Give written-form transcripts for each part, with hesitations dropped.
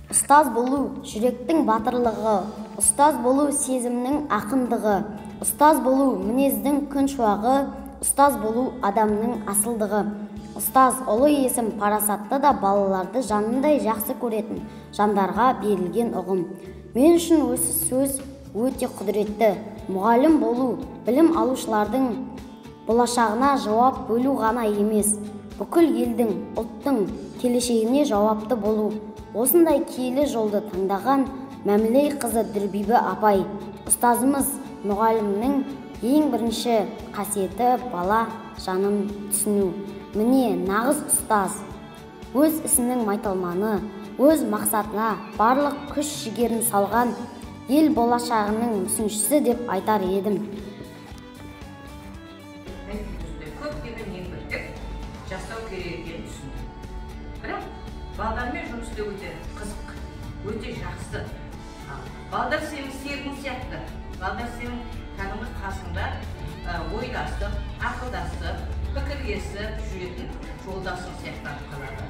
Ұстаз болу жүректің батырлығы, ұстаз болу сезімнің ақындығы, ұстаз болу мінездің күн шуағы, ұстаз болу адамның асылдығы. Ұстаз ұлы есім, парасатты да балаларды жанындай жақсы көретін жандарға берілген ұғым. Мен үшін осы сөз өте құдіретті. Мұғалім болу білім алушылардың болашағына жауап бөлу ғана емес, бүкіл елдің, ұлттың келешегіне жауапты болу. Осындай киелі жолды таңдаған Мәмілей қызы Дүрбибі апай. Ұстазымыз мұғалімнің ең бірінші қасиеті бала жанын түсіну. Міне нағыз ұстаз. Өз ісінің майталманы, өз мақсатына барлық күш жігерін салған ел болашағының мүсіншісі деп айтар едім. Көптеген еңбектер жасау керек екенін түсіндім. Бірақ балдармен жұмыс істеу өте қызық, өте жақсы. Балдар сенің серігің сияқты. Балдар сенің кәдімгі қасыңда ойласып, ақылдасып, пікірлесіп жүретін жолдасың сияқтанып қалады.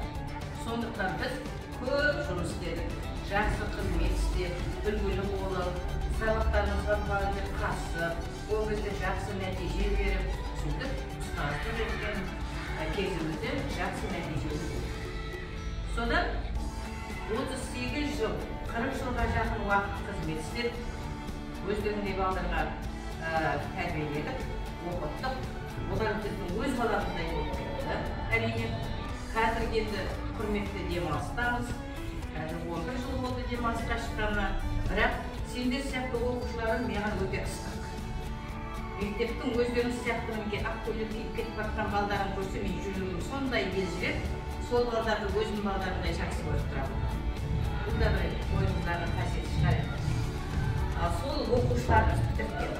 Сондықтан біз көп жұмыс істедік. Жақсы қызмет істеп, үлгілі болып, сабақтарымызға мұғалімдер қатысып, ол кезде жақсы нәтиже беріп, сөйтіп ұстаздық еткен кезімізде жақсы нәтиже берді. Содан 38 жыл, 40 жылға жақын уақыт қызмет істеп, өздеріндей балдарға тәрбиеледік, оқыттық. Олар біздің өз баламыздай болып кетті. Әрине, қазір енді құрметті демалыстамыз. Қазір 11 жыл болды демалысқа шыққанына. Бірақ сендер сияқты оқушыларым маған өте ыстық. Мектептің өздеріңіз сияқты мінекей ақ көйлек киіп кетіп жатқан балдарын көрсе, мен жүрегім сондай елжіреп, сол балдарды өзімнің балдарымдай жақсы көріп тұрамын. Бұл да бір ойымыздағы қасиет шығар еді. Сол оқушыларымыз бітірген.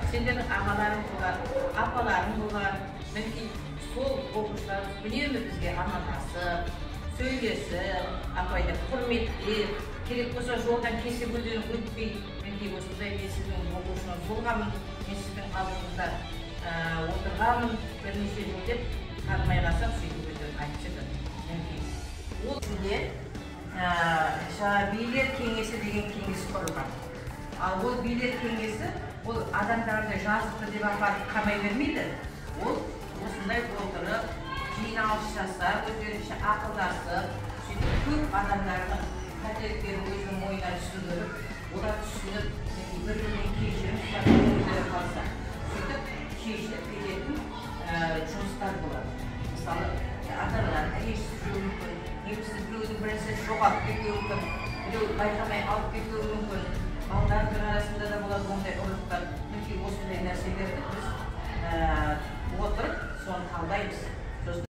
Сендердің ағаларың болар, апаларың болар. Мінекей сол оқушыларымыз үнемі бізге амандасып, сөйлесіп, апайды құрметтеп, керек болса жолдан кесіп өтпей, мінекей осындай мен сіздің оқушыңыз болғанмын, мен сіздің алдыңызда отырғанмын, бірнеше жыл деп танымай қалсам, сөйтіп өздерін айтып жүрді. Ол ішінде билер кеңесі деген кеңес құрылған. Ал ол билер кеңесі ол адамдарды жазықты деп апарып қамай бермейді. Ол осындай отырып, жиналыс жасап, өздерінше ақылдасып, сөйтіп көп адамдардың қателіктерін өзінің мойнына түсіндіріп, олар түсініп, бір-бірінен кешірім сұрап өздері қалса, сөйтіп шешіліп кететін жұмыстар болады. Мысалы, ата-аналар ренжісіп жүруі мүмкін, немесе біреудің бірінші жоғалып кетуі мүмкін, біреу байқамай алып кетуі мүмкін. Балдардың арасында да болады ондай ұрлықтар. Осындай нәрселерді біз отырып, соны талдаймыз.